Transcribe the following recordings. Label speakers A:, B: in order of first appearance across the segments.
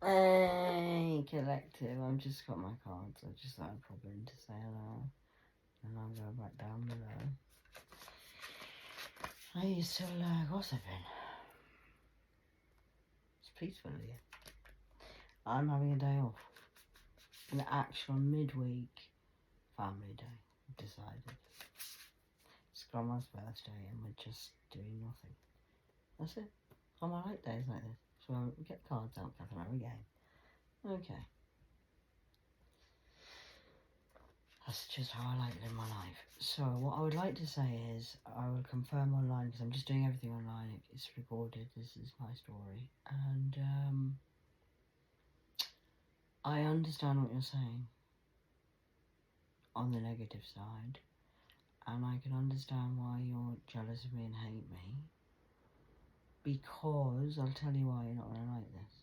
A: Hey, collective. I've just got my cards. I just thought I'd pop in to say hello. And I'll go back down below. Are you still gossiping? It's peaceful here. I'm having a day off. An actual midweek family day, I've decided. It's Grandma's birthday and we're just doing nothing. That's it. On my right days like this. So we get cards out, Catherine, every game. Okay. That's just how I like to live my life. So what I would like to say is I will confirm online because I'm just doing everything online. It's recorded. This is my story. And I understand what you're saying on the negative side. And I can understand why you're jealous of me and hate me. Because, I'll tell you why you're not going to like this.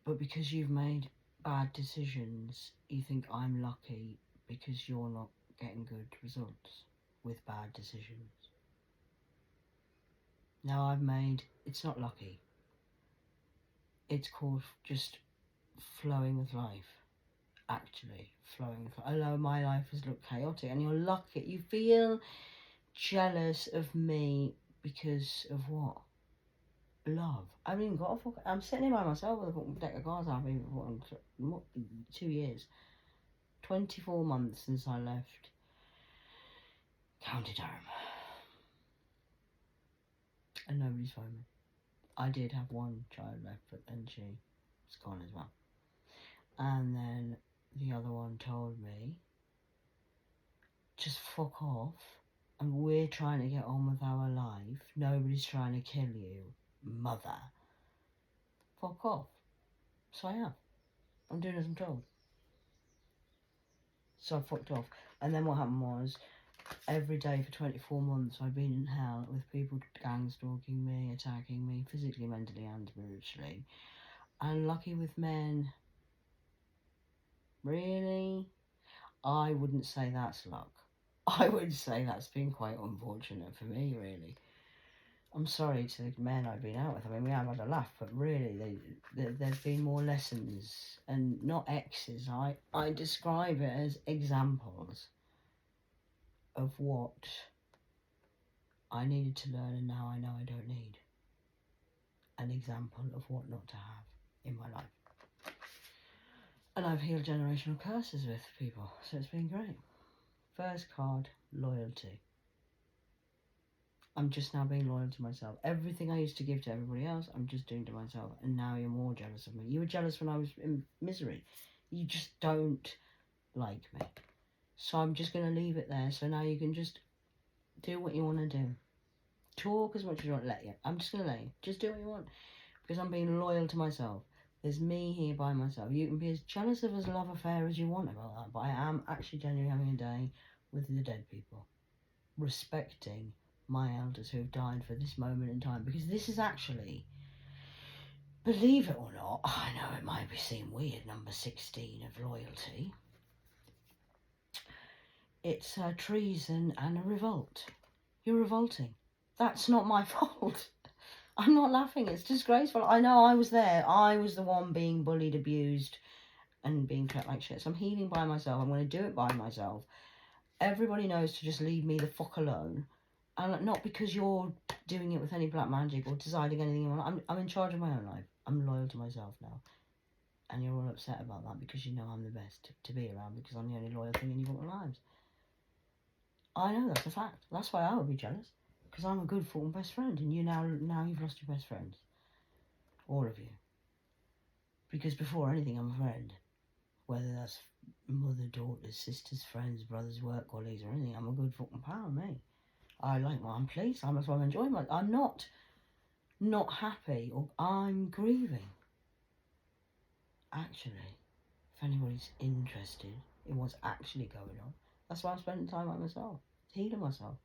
A: But because you've made bad decisions, you think I'm lucky because you're not getting good results with bad decisions. Now it's not lucky. It's called just flowing with life. Actually, flowing with life. Although my life has looked chaotic and you're lucky. You feel jealous of me because of what? Love. I mean, I'm sitting here by myself with a fucking deck of cards I've been for 2 years. 24 months since I left County Durham. And nobody's phoned me. I did have one child left, but then she's gone as well. And then the other one told me, just fuck off. And we're trying to get on with our life. Nobody's trying to kill you, mother. Fuck off. So I am. I'm doing as I'm told. So I fucked off. And then what happened was, every day for 24 months I've been in hell with people gang stalking me, attacking me, physically, mentally and spiritually. And lucky with men. Really? I wouldn't say that's luck. I would say that's been quite unfortunate for me, really. I'm sorry to the men I've been out with. I mean, we have had a laugh, but really, there's been more lessons and not exes. I describe it as examples of what I needed to learn and now I know I don't need. An example of what not to have in my life. And I've healed generational curses with people, so it's been great. First card, loyalty. I'm just now being loyal to myself. Everything I used to give to everybody else, I'm just doing to myself. And now you're more jealous of me. You were jealous when I was in misery. You just don't like me. So I'm just going to leave it there. So now you can just do what you want to do. Talk as much as you want. I'm just going to let you. Just do what you want. Because I'm being loyal to myself. There's me here by myself. You can be as jealous of a love affair as you want about that. But I am actually genuinely having a day with the dead people. Respecting my elders who have died for this moment in time, because this is actually, believe it or not, I know it might be seen weird, number 16 of loyalty. It's a treason and a revolt. You're revolting. That's not my fault. I'm not laughing. It's disgraceful. I know I was there. I was the one being bullied, abused, and being treated like shit. So I'm healing by myself. I'm going to do it by myself. Everybody knows to just leave me the fuck alone. And not because you're doing it with any black magic or deciding anything you want. I'm in charge of my own life. I'm loyal to myself now. And you're all upset about that because you know I'm the best to be around because I'm the only loyal thing in your lives. I know that's a fact. That's why I would be jealous. Because I'm a good fucking best friend and you now you've lost your best friends. All of you. Because before anything I'm a friend. Whether that's mother, daughters, sisters, friends, brothers, work colleagues or anything, I'm a good fucking pal, mate. I like what I'm pleased. I'm enjoying my. I'm not happy or I'm grieving. Actually, if anybody's interested in what's actually going on, that's why I'm spending time by myself, healing myself.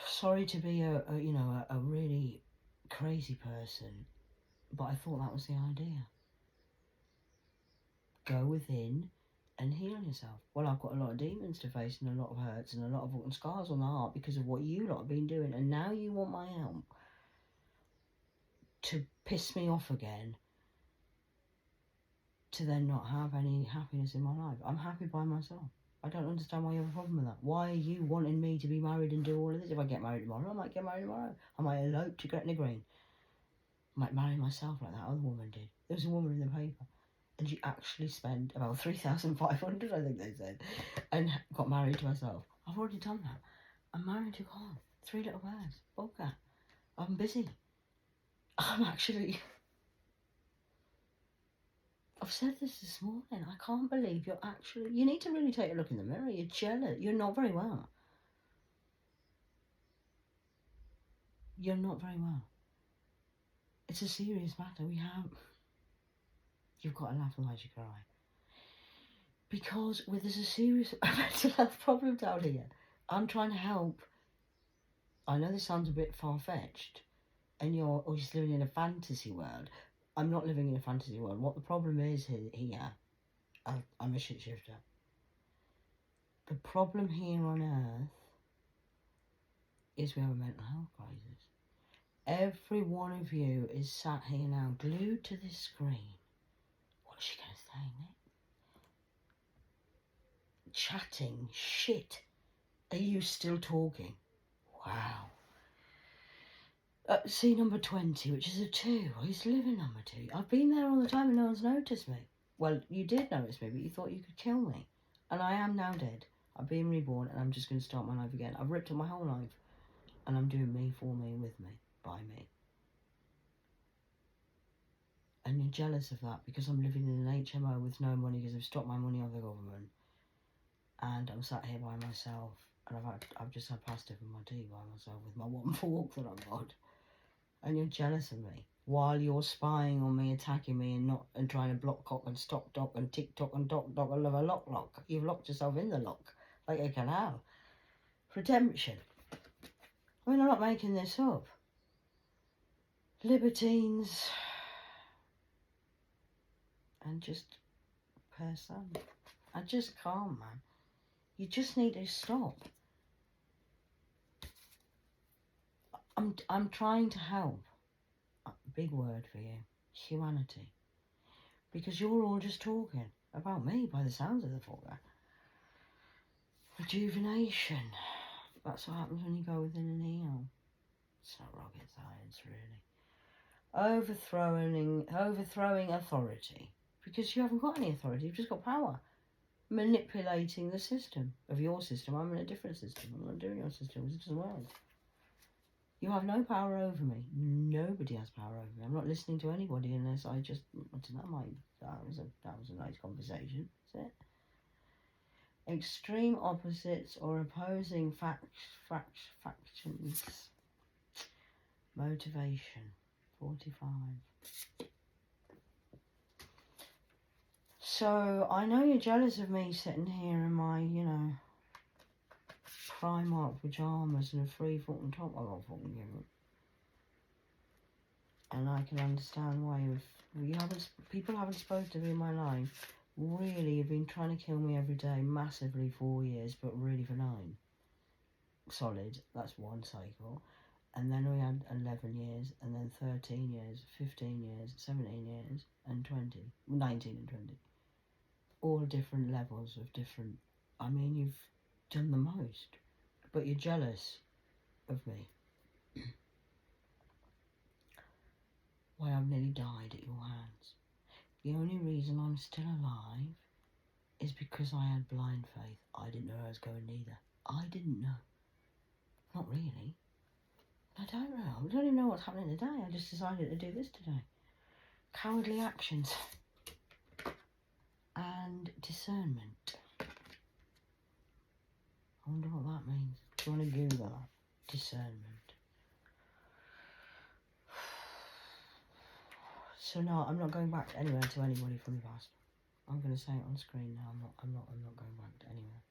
A: Sorry to be a really crazy person, but I thought that was the idea. Go within and heal yourself. Well, I've got a lot of demons to face and a lot of hurts and a lot of fucking scars on the heart because of what you lot have been doing, and now you want my help to piss me off again, to then not have any happiness in my life. I'm happy by myself. I don't understand why you have a problem with that. Why are you wanting me to be married and do all of this? If I get married tomorrow, I might get married tomorrow. I might elope to Gretna Green. I might marry myself like that other woman did. There was a woman in the paper, and she actually spent about 3,500, I think they said, and got married to herself. I've already done that. I'm married to God. 3 little birds. Bobcat. I'm busy. I'm actually... I've said this morning. I can't believe you're actually... You need to really take a look in the mirror. You're jealous. You're not very well. You're not very well. It's a serious matter. You've got to laugh otherwise you cry. Because there's a serious mental health problem down here. I'm trying to help. I know this sounds a bit far-fetched, and you're just living in a fantasy world. I'm not living in a fantasy world. What the problem is here, I'm a shit shifter. The problem here on Earth is we have a mental health crisis. Every one of you is sat here now, glued to this screen. What's she going to say, Nick? Chatting shit. Are you still talking? Wow. See number 20, which is a 2. I used to live in number 2. I've been there all the time and no one's noticed me. Well, you did notice me, but you thought you could kill me. And I am now dead. I've been reborn and I'm just going to start my life again. I've ripped up my whole life. And I'm doing me, for me, with me, by me. And you're jealous of that because I'm living in an HMO with no money because I've stopped my money off the government. And I'm sat here by myself. And I've just had pasta for my tea by myself with my one fork that I've got. And you're jealous of me while you're spying on me, attacking me, and trying to block cock and stop dock and tick tock and dock I love a lock. You've locked yourself in the lock like a canal. Redemption. I mean, I'm not making this up. Libertines and just person. I just can't, man. You just need to stop. I'm trying to help. Big word for you. Humanity. Because you're all just talking about me by the sounds of the fucker. Rejuvenation. That's what happens when you go within an eel. It's not rocket science, really. Overthrowing authority. Because you haven't got any authority, you've just got power. Manipulating the system. Of your system, I'm in a different system. I'm not doing your system, it doesn't work. You have no power over me. Nobody has power over me. I'm not listening to anybody unless I just... That was a nice conversation. That's it. Extreme opposites or opposing factions. Motivation. 45. So, I know you're jealous of me sitting here in my, Primark pyjamas and a free fucking top I got fucking given. And I can understand why people haven't spoken to me in my life. Really, you've been trying to kill me every day, massively 4 years, but really for 9. Solid, that's one cycle. And then we had 11 years, and then 13 years, 15 years, 17 years, and 20. 19 and 20. All different levels of different... I mean, you've done the most. But you're jealous of me. Why I've nearly died at your hands. The only reason I'm still alive is because I had blind faith. I didn't know I was going either. I didn't know. Not really. I don't know. I don't even know what's happening today. I just decided to do this today. Cowardly actions. And discernment. I wonder what that means. Do you want to Google that? Discernment. So no, I'm not going back anywhere to anybody from the past. I'm going to say it on screen now. I'm not going back to anywhere.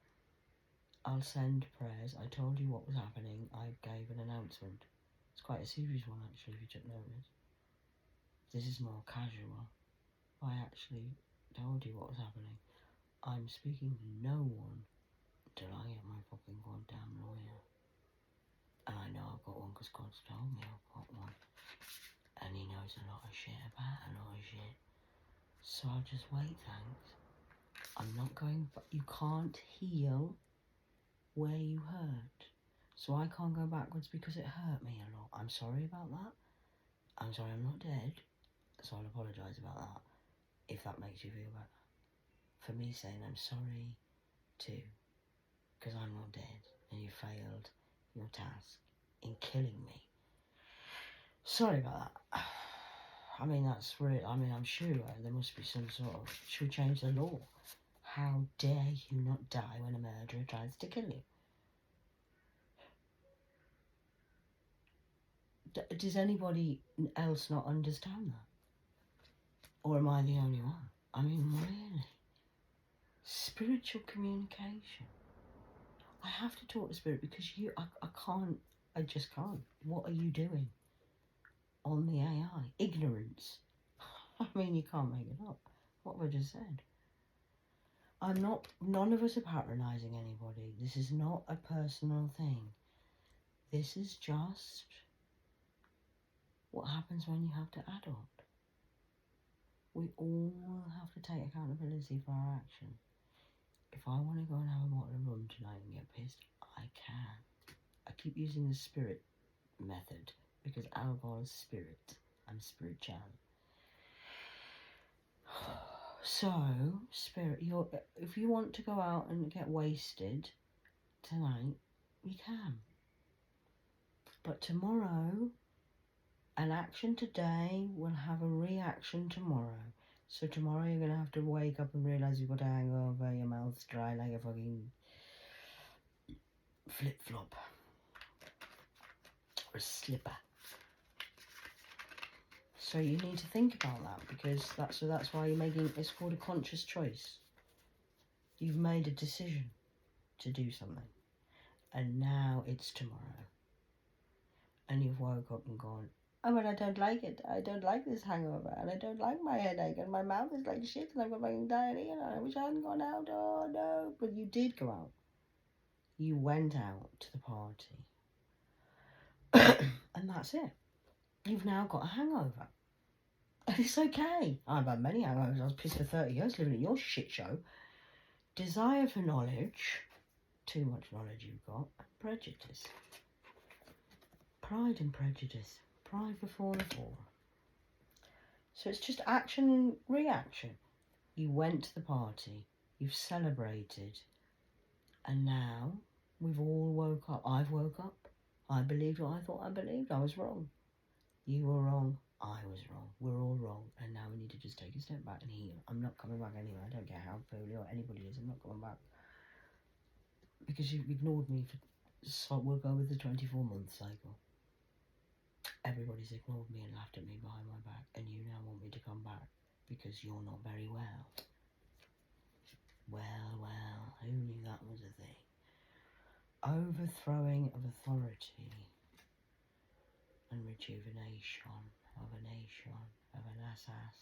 A: I'll send prayers. I told you what was happening. I gave an announcement. It's quite a serious one, actually, if you took notice. This is more casual. I actually told you what was happening. I'm speaking to no one until I get my fucking goddamn lawyer. And I know I've got one because God's told me I've got one. And he knows knows a lot of shit about a lot of shit. So I'll just wait, thanks. I'm not going, but you can't heal where you hurt. So I can't go backwards because it hurt me a lot. I'm sorry about that. I'm sorry I'm not dead. So I'll apologise about that, if that makes you feel better. For me saying I'm sorry too, because I'm not dead and you failed your task in killing me. Sorry about that. I mean, that's really, I mean, I'm sure there must be some sort of, should change the law. How dare you not die when a murderer tries to kill you? Does anybody else not understand that? Or am I the only one? I mean, really? Spiritual communication. I have to talk to spirit because I can't, I just can't. What are you doing on the AI? Ignorance. I mean, you can't make it up. What have I just said? None of us are patronising anybody. This is not a personal thing. This is just what happens when you have to adult. We all have to take accountability for our action. If I want to go and have a bottle of rum tonight and get pissed, I can. I keep using the spirit method because alcohol is spirit. I'm spiritual. So, spirit, if you want to go out and get wasted tonight, you can. But tomorrow, an action today will have a reaction tomorrow. So tomorrow you're going to have to wake up and realise you've got a hangover, your mouth's dry like a fucking flip-flop. Or a slipper. So you need to think about that because that's why you're making, it's called a conscious choice. You've made a decision to do something. And now it's tomorrow. And you've woke up and gone, oh, but I don't like it. I don't like this hangover. And I don't like my headache. And my mouth is like shit. And I've got fucking diarrhea. And I wish I hadn't gone out. Oh, no. But you did go out. You went out to the party. And that's it. You've now got a hangover. And it's okay. I've had many hangovers. I was pissed for 30 years living in your shit show. Desire for knowledge. Too much knowledge you've got. And prejudice. Pride and prejudice. Pride before the fall. So it's just action and reaction. You went to the party. You've celebrated. And now we've all woke up. I've woke up. I believed what I thought I believed. I was wrong. You were wrong. I was wrong. We're all wrong. And now we need to just take a step back and heal. I'm not coming back anyway. I don't care how poorly or anybody is. I'm not coming back. Because you've ignored me for... So we'll go with the 24-month cycle. Everybody's ignored me and laughed at me behind my back. And you now want me to come back. Because you're not very well. Well, who knew that was a thing? Overthrowing of authority and rejuvenation of a nation, of an assas,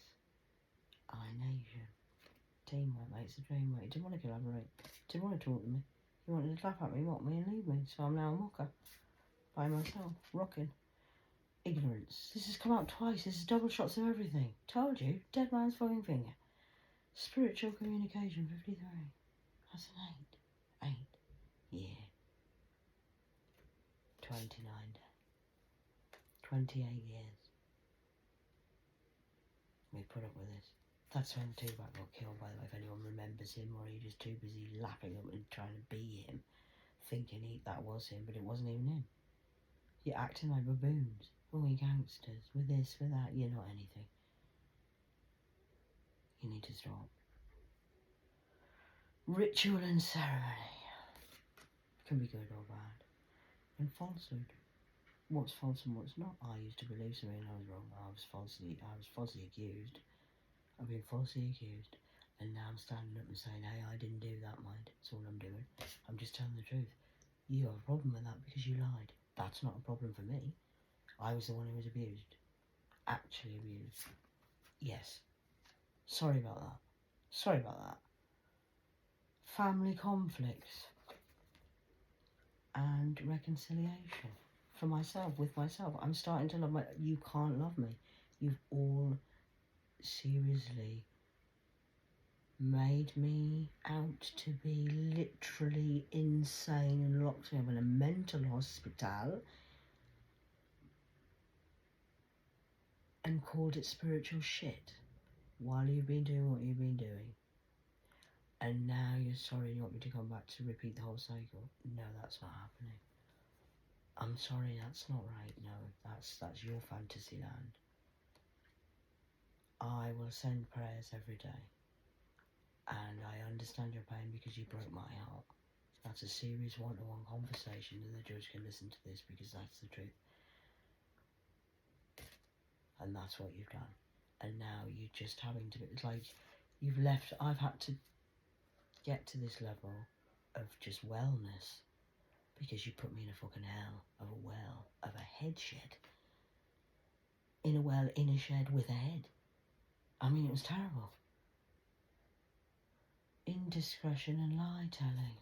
A: I nation. Teamwork makes the dream work. He didn't want to collaborate. Didn't want to talk to me. He wanted to laugh at me, mock me and leave me. So I'm now a mocker. By myself. Rocking. Ignorance. This has come out twice. This is double shots of everything. Told you. Dead man's fucking finger. Spiritual communication 53. That's an 8 year. 29 day. 28 years. We put up with this. That's when Tupac got killed, by the way, if anyone remembers him, or he was too busy lapping up and trying to be him, thinking that was him, but it wasn't even him. You're acting like baboons. Oh, we gangsters. With this, with that, you're not anything. You need to stop. Ritual and ceremony can be good or bad. And falsehood. What's false and what's not? I used to believe something and I was wrong. I was falsely accused. I've been falsely accused. And now I'm standing up and saying, hey, I didn't do that, mind. That's all I'm doing. I'm just telling the truth. You have a problem with that because you lied. That's not a problem for me. I was the one who was abused. Actually abused. Yes. Sorry about that. Sorry about that. Family conflicts. And reconciliation. For myself, with myself. I'm starting to love you can't love me. You've all seriously made me out to be literally insane and locked me up in a mental hospital and called it spiritual shit while you've been doing what you've been doing. And now you're sorry and you want me to come back to repeat the whole cycle. No, that's not happening. I'm sorry, that's not right. No, that's your fantasy land. I will send prayers every day. And I understand your pain because you broke my heart. That's a serious one-to-one conversation, and the judge can listen to this because that's the truth. And that's what you've done. And now you're just having to, it's like you've left, I've had to get to this level of just wellness because you put me in a fucking hell of a well, of a head shed. In a well, in a shed with a head. I mean, it was terrible. Indiscretion and lie-telling.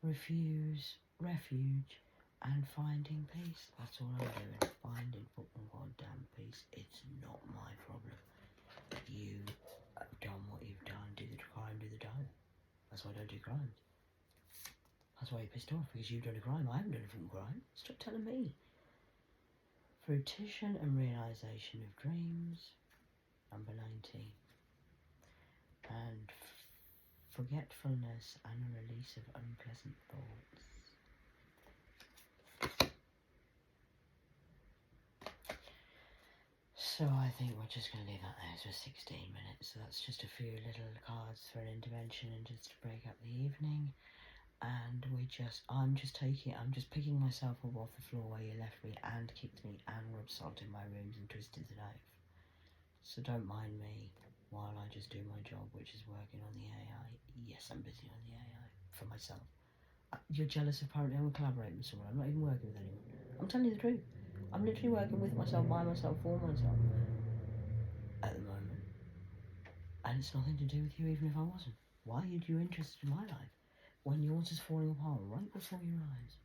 A: Refuse, refuge, and finding peace. That's all I'm doing. Finding fucking goddamn peace. It's not my problem. You have done what you've done. Do the crime, do the time. That's why I don't do crimes. That's why you're pissed off, because you've done a crime. I haven't done a fucking crime. Stop telling me. Fruition and realisation of dreams. Number 19. And forgetfulness and a release of unpleasant thoughts. So I think we're just going to leave that there. It's just 16 minutes. So that's just a few little cards for an intervention and just to break up the evening. And I'm just picking myself up off the floor where you left me and kicked me and rubbed salt in my rooms and twisted the knife. So don't mind me while I just do my job, which is working on the AI. Yes, I'm busy on the AI for myself. You're jealous apparently I'm collaborating with someone. I'm not even working with anyone. I'm telling you the truth. I'm literally working with myself, by myself, for myself at the moment. And it's nothing to do with you even if I wasn't. Why are you interested in my life when yours is falling apart right before your eyes?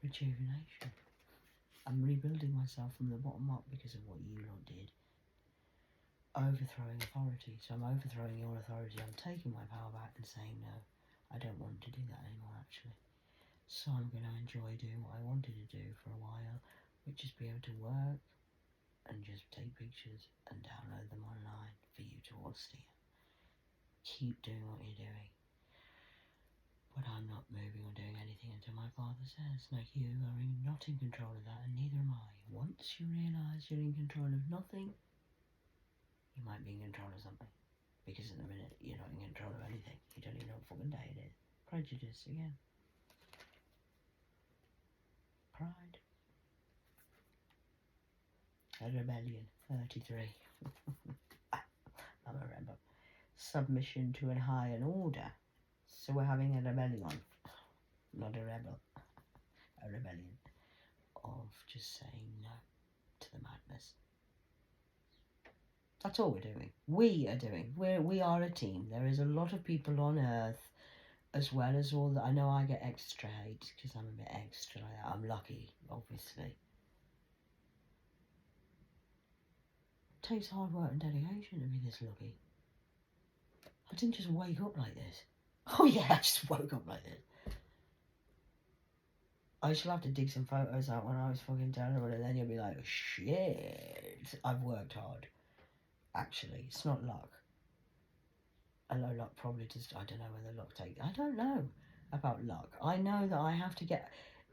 A: Rejuvenation. I'm rebuilding myself from the bottom up because of what you lot did. Overthrowing authority. So I'm overthrowing your authority. I'm taking my power back and saying no, I don't want to do that anymore actually. So I'm going to enjoy doing what I wanted to do for a while, which is be able to work and just take pictures and download them online for you to all see. Keep doing what you're doing. But I'm not moving or doing anything until my father says. Now you are not in control of that, and neither am I. Once you realise you're in control of nothing, you might be in control of something. Because in a minute, you're not in control of anything. You don't even know what fucking day it is. Prejudice again. Pride. A rebellion. 33. I'm a rebel. Submission to a higher order. So we're having a rebellion. Not a rebel. A rebellion. Of just saying no to the madness. That's all we're doing. We are doing. We are a team. There is a lot of people on Earth, as well as all that. I know I get extra hate because I'm a bit extra like that. I'm lucky, obviously. It takes hard work and dedication to be this lucky. I didn't just wake up like this. Oh yeah, I just woke up like this. I shall have to dig some photos out when I was fucking terrible, and then you'll be like, shit, I've worked hard. Actually, it's not luck. Although luck probably just, I don't know whether luck takes, I don't know about luck. I know that I have to get,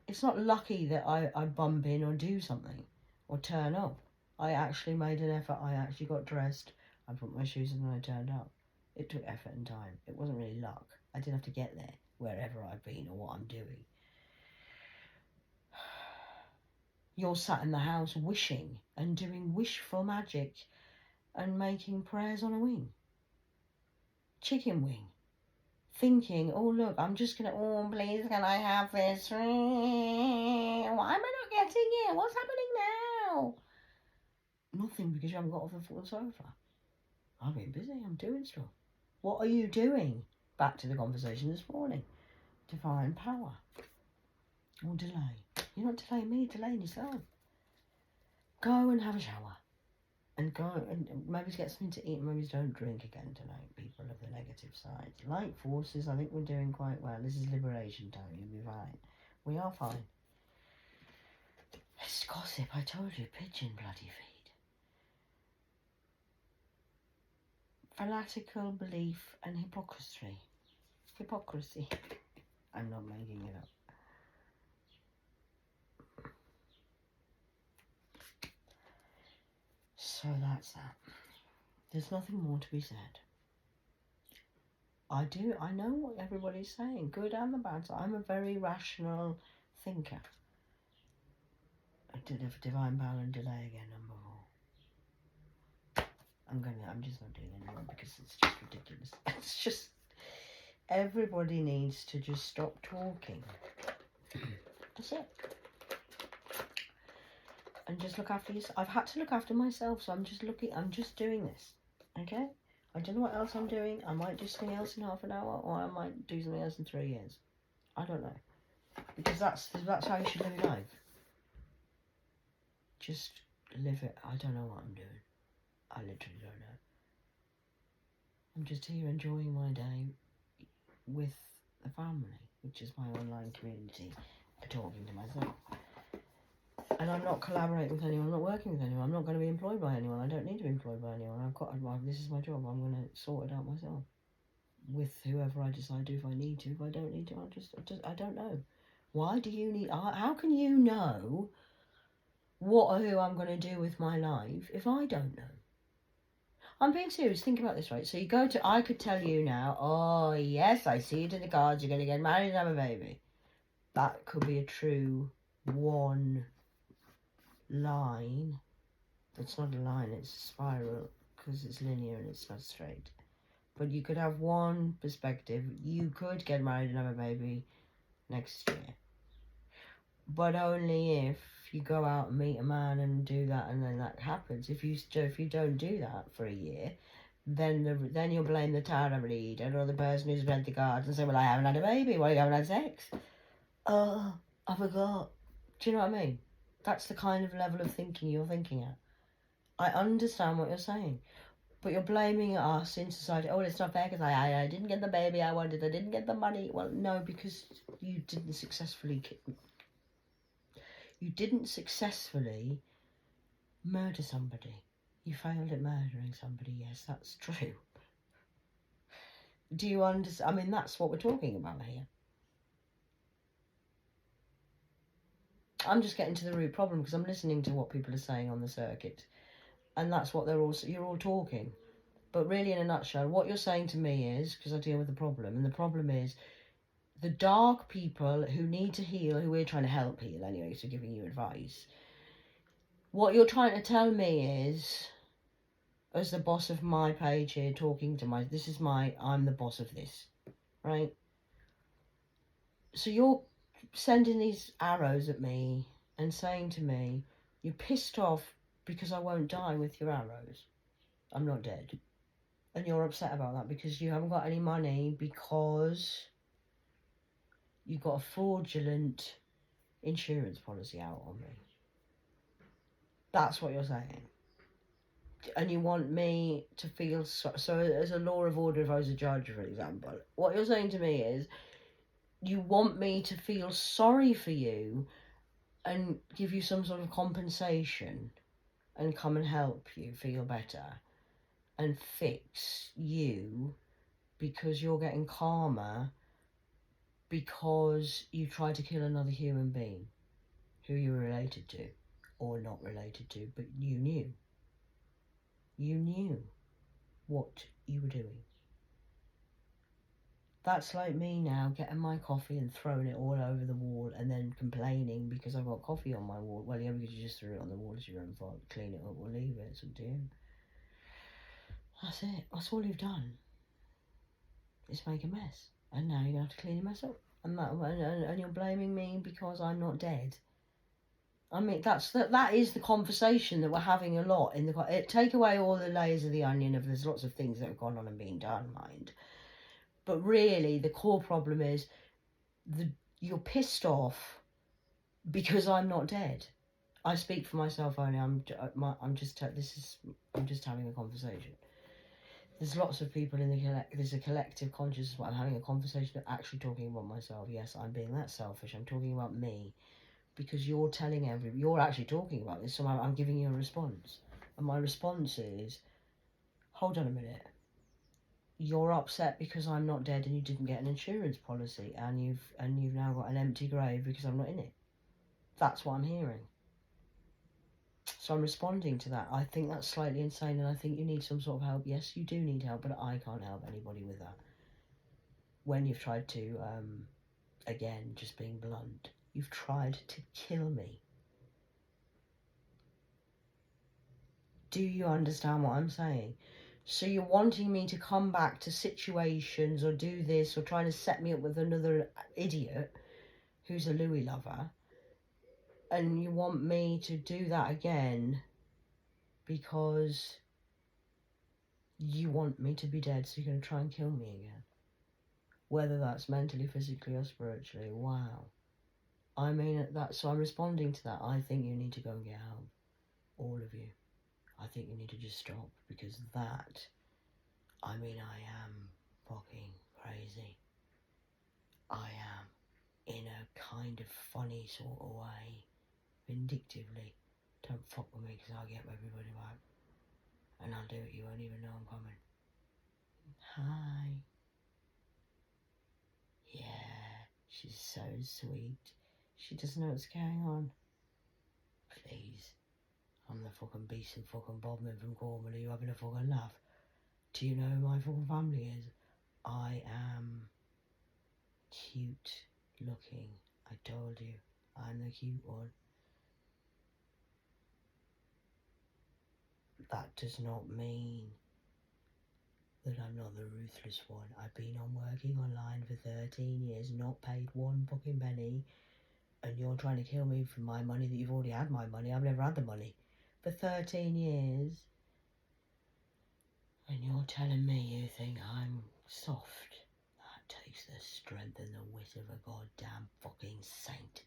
A: it's not lucky that I bump in or do something or turn up. I actually made an effort. I actually got dressed. I put my shoes on and I turned up. It took effort and time. It wasn't really luck. I didn't have to get there wherever I've been or what I'm doing. You're sat in the house wishing and doing wishful magic and making prayers on a wing. Chicken wing. Thinking, oh look, I'm just gonna, oh please can I have this? Why am I not getting it? What's happening now? Nothing, because you haven't got off the full sofa. I've been busy, I'm doing stuff. What are you doing? Back to the conversation this morning. Divine power. Or delay. You're not delaying me, delaying yourself. Go and have a shower. And go and maybe get something to eat, and maybe don't drink again tonight, people of the negative side. Light forces, I think we're doing quite well. This is liberation time, you'll be fine. We are fine. It's gossip, I told you, pigeon bloody feed. Fanatical belief and hypocrisy. Hypocrisy. I'm not making it up. So that's that. There's nothing more to be said. I know what everybody's saying, good and the bad. I'm a very rational thinker. I did have divine power and delay again, number 4. I'm just not doing it anymore because it's just ridiculous. It's just, everybody needs to just stop talking. That's it. And just look after yourself. I've had to look after myself, so I'm just doing this. Okay? I don't know what else I'm doing. I might do something else in half an hour, or I might do something else in 3 years. I don't know. Because that's how you should live your life. Just live it. I don't know what I'm doing. I literally don't know. I'm just here enjoying my day with the family, which is my online community, talking to myself. And I'm not collaborating with anyone, I'm not working with anyone, I'm not going to be employed by anyone, I don't need to be employed by anyone, this is my job, I'm going to sort it out myself. With whoever I decide to, if I need to, if I don't need to, I don't know. Why do you need, how can you know what or who I'm going to do with my life if I don't know? I'm being serious, think about this, right? So you go to, I could tell you now, oh yes, I see it in the cards, you're going to get married and have a baby. That could be a true one line. It's not a line, it's a spiral because it's linear and it's not straight. But you could have one perspective. You could get married and have a baby next year, but only if you go out and meet a man and do that, and then that happens. If you don't do that for a year, then you'll blame the tarot reader or the person who's read the cards and say, well, I haven't had a baby, well, you haven't had sex. Oh, I forgot. Do you know what I mean? That's the kind of level of thinking you're thinking at. I understand what you're saying, but you're blaming us in society. Oh, it's not fair because I didn't get the baby I wanted. I didn't get the money. Well, no, because you didn't successfully murder somebody. You failed at murdering somebody. Yes, that's true. Do you understand? I mean, that's what we're talking about here. I'm just getting to the root problem because I'm listening to what people are saying on the circuit, and that's what you're all talking. But really, in a nutshell, what you're saying to me is, because I deal with the problem, and the problem is the dark people who need to heal, who we're trying to help heal anyway, so giving you advice. What you're trying to tell me is, as the boss of my page here, talking to I'm the boss of this, right? So you're sending these arrows at me and saying to me, you're pissed off because I won't die with your arrows. I'm not dead. And you're upset about that because you haven't got any money because you've got a fraudulent insurance policy out on me. That's what you're saying. And you want me to feel so as a law of order, if I was a judge, for example, what you're saying to me is you want me to feel sorry for you and give you some sort of compensation and come and help you feel better and fix you because you're getting karma because you tried to kill another human being who you were related to or not related to, but you knew what you were doing. That's like me now getting my coffee and throwing it all over the wall and then complaining because I've got coffee on my wall. Well, yeah, because you just threw it on the wall, it's your own fault. Clean it up or leave it, it's up to you. That's it. That's all you've done. Is make a mess. And now you're going to have to clean your mess up. And you're blaming me because I'm not dead. I mean, that is the conversation that we're having a lot in the. Take away all the layers of the onion of there's lots of things that have gone on and been done, mind. But really, the core problem is you're pissed off because I'm not dead. I speak for myself only. I'm just having a conversation. There's lots of people in there's a collective consciousness. I'm having a conversation, actually talking about myself. Yes, I'm being that selfish. I'm talking about me, because you're actually talking about this. So I'm giving you a response, and my response is, hold on a minute. You're upset because I'm not dead and you didn't get an insurance policy, and you've now got an empty grave because I'm not in it. That's what I'm hearing. So I'm responding to that. I think that's slightly insane, and I think you need some sort of help. Yes, you do need help, but I can't help anybody with that. When you've tried to, again, just being blunt, you've tried to kill me. Do you understand what I'm saying? So you're wanting me to come back to situations or do this or trying to set me up with another idiot who's a Louis lover, and you want me to do that again because you want me to be dead, so you're going to try and kill me again. Whether that's mentally, physically or spiritually. Wow. I mean, so I'm responding to that. I think you need to go and get help. All of you. I think you need to just stop, because that, I mean, I am fucking crazy. I am, in a kind of funny sort of way, vindictively. Don't fuck with me, because I'll get everybody back. And I'll do it, you won't even know I'm coming. Hi. Yeah, she's so sweet. She doesn't know what's going on. Please. I'm the fucking beast and fucking Bodman from Cornwall. Are you having a fucking laugh? Do you know who my fucking family is? I am cute looking. I told you, I'm the cute one. That does not mean that I'm not the ruthless one. I've been working online for 13 years, not paid one fucking penny, and you're trying to kill me for my money that you've already had my money. I've never had the money. For 13 years, and you're telling me you think I'm soft. That takes the strength and the wit of a goddamn fucking saint.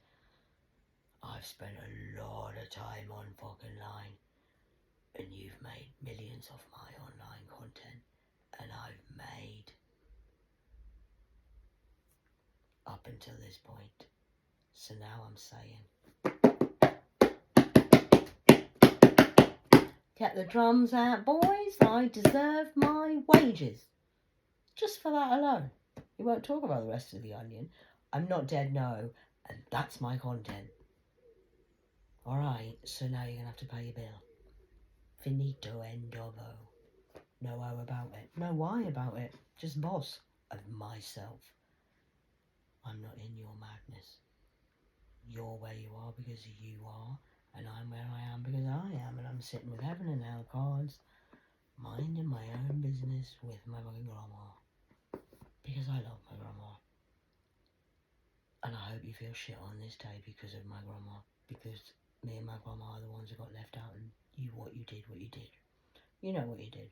A: I've spent a lot of time on fucking line, and you've made millions off my online content, and I've made, up until this point. So now I'm saying, get the drums out, boys. I deserve my wages. Just for that alone. You won't talk about the rest of the onion. I'm not dead, no, and that's my content. Alright, so now you're going to have to pay your bill. Finito endovo. No how about it. No why about it. Just boss of myself. I'm not in your madness. You're where you are because you are, and I'm where I am because I am, and I'm sitting with heaven and hell cards, minding my own business with my fucking grandma. Because I love my grandma. And I hope you feel shit on this day because of my grandma. Because me and my grandma are the ones who got left out, and what you did. You know what you did.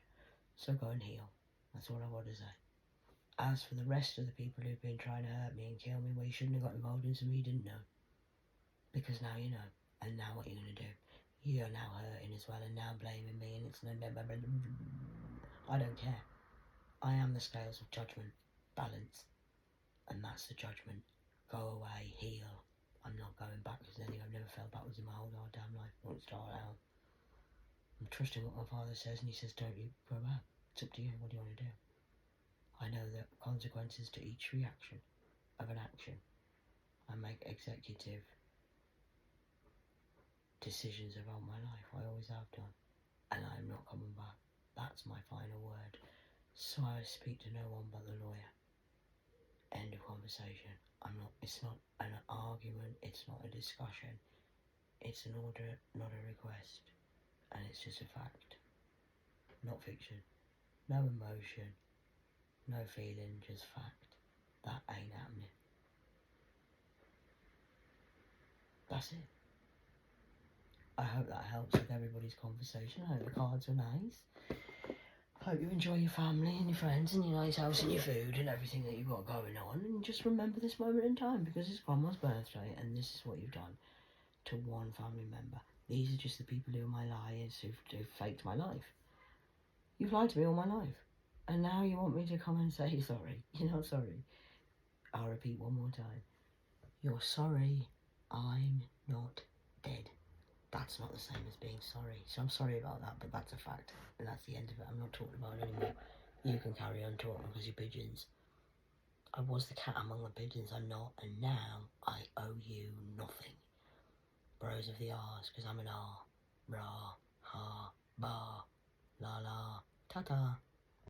A: So go and heal. That's all I want to say. As for the rest of the people who've been trying to hurt me and kill me, well, you shouldn't have got involved in something you didn't know. Because now you know. And now what are you going to do? You're now hurting as well, and now blaming me, and it's... I don't care. I am the scales of judgment. Balance. And that's the judgment. Go away, heal. I'm not going backwards anyway. I've never fell backwards in my whole goddamn life. I won't start out. I'm trusting what my father says, and he says, don't you go back. It's up to you. What do you want to do? I know the consequences to each reaction of an action. I make executive decisions about my life. I always have done. And I'm not coming back. That's my final word. So I speak to no one but the lawyer. End of conversation. It's not an argument. It's not a discussion. It's an order, not a request. And it's just a fact. Not fiction. No emotion. No feeling, just fact. That ain't happening. That's it. I hope that helps with everybody's conversation. I hope the cards are nice. I hope you enjoy your family and your friends and your nice house and your food and everything that you've got going on. And just remember this moment in time, because it's grandma's birthday and this is what you've done to one family member. These are just the people who are my liars, who've faked my life. You've lied to me all my life. And now you want me to come and say sorry. You're not sorry. I'll repeat one more time. You're sorry. I'm not dead. That's not the same as being sorry. So I'm sorry about that, but that's a fact. And that's the end of it. I'm not talking about it anymore. You can carry on talking because you're pigeons. I was the cat among the pigeons. I'm not. And now I owe you nothing. Bros of the R's, because I'm an R. Ra, ha, ba, la la, ta-ta.